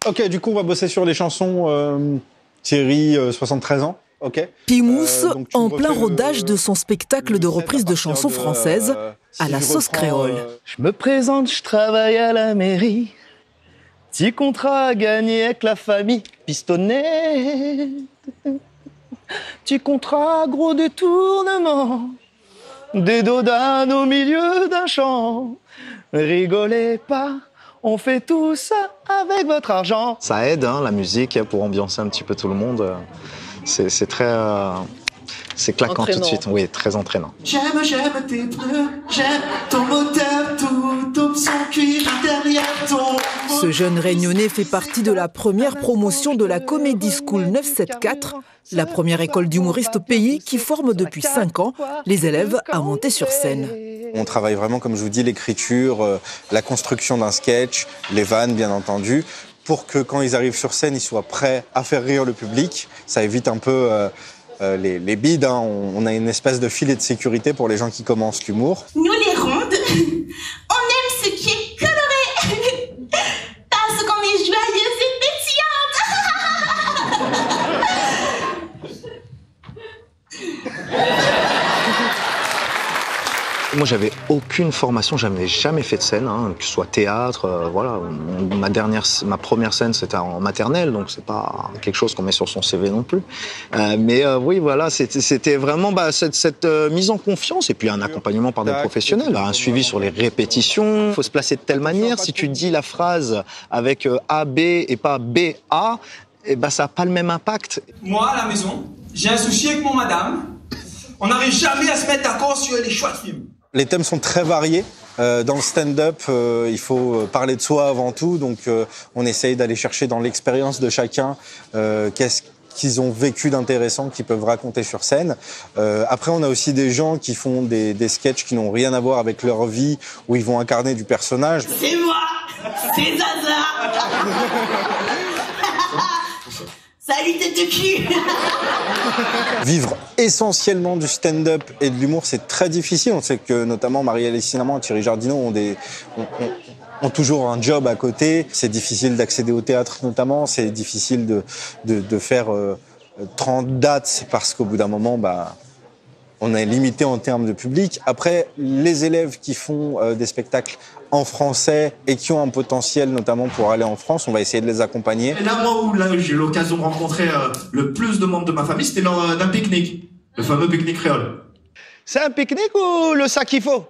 Ok, du coup, on va bosser sur les chansons. Thierry, 73 ans. Ok. Pimous, en plein rodage de son spectacle de reprise de chansons françaises à la sauce créole. Je me présente, je travaille à la mairie. Petit contrat à gagner avec la famille. Pistonnet. Petit contrat, gros détournement. Des dodanes au milieu d'un champ. Rigolez pas, on fait tout ça avec votre argent. Ça aide, hein, la musique, pour ambiancer un petit peu tout le monde. C'est très... c'est claquant tout de suite, oui, très entraînant. J'aime tes pneus, j'aime ton moteur, toute option cuir derrière ton... Ce jeune Réunionnais fait partie de la première promotion de la Comedy School 974, la première école d'humoristes au pays qui forme depuis 5 ans les élèves à monter sur scène. On travaille vraiment, comme je vous dis, l'écriture, la construction d'un sketch, les vannes, bien entendu, pour que quand ils arrivent sur scène, ils soient prêts à faire rire le public. Ça évite un peu les bides, hein. On a une espèce de filet de sécurité pour les gens qui commencent l'humour. Nous les rondes, on aime ce qui est coloré, parce qu'on est joyeuse et pétillante. Moi, j'avais aucune formation, j'avais jamais fait de scène, hein, que ce soit théâtre, voilà. Ma première scène, c'était en maternelle, donc c'est pas quelque chose qu'on met sur son CV non plus. Mais oui, voilà, c'était vraiment cette mise en confiance et puis un accompagnement par des professionnels, un suivi sur les répétitions. Il faut se placer de telle manière, si tu dis la phrase avec AB et pas BA, eh ben, ça n'a pas le même impact. Moi, à la maison, j'ai un souci avec mon madame. On n'arrive jamais à se mettre d'accord sur les choix de films. Les thèmes sont très variés. Dans le stand-up, il faut parler de soi avant tout. Donc, on essaye d'aller chercher dans l'expérience de chacun qu'est-ce qu'ils ont vécu d'intéressant, qu'ils peuvent raconter sur scène. Après, on a aussi des gens qui font des sketchs qui n'ont rien à voir avec leur vie, où ils vont incarner du personnage. C'est moi, c'est Zaza. Salut tête de cul. Vivre essentiellement du stand-up et de l'humour, c'est très difficile. On sait que notamment Marie-Alice Cinnamon et Thierry Jardineau ont toujours un job à côté. C'est difficile d'accéder au théâtre notamment. C'est difficile de faire 30 dates parce qu'au bout d'un moment, on est limité en termes de public. Après, les élèves qui font des spectacles en français et qui ont un potentiel notamment pour aller en France, on va essayer de les accompagner. Et là, moi, où j'ai eu l'occasion de rencontrer le plus de membres de ma famille, c'était lors d'un pique-nique. Le fameux pique-nique créole. C'est un pique-nique ou le sac qu'il faut ?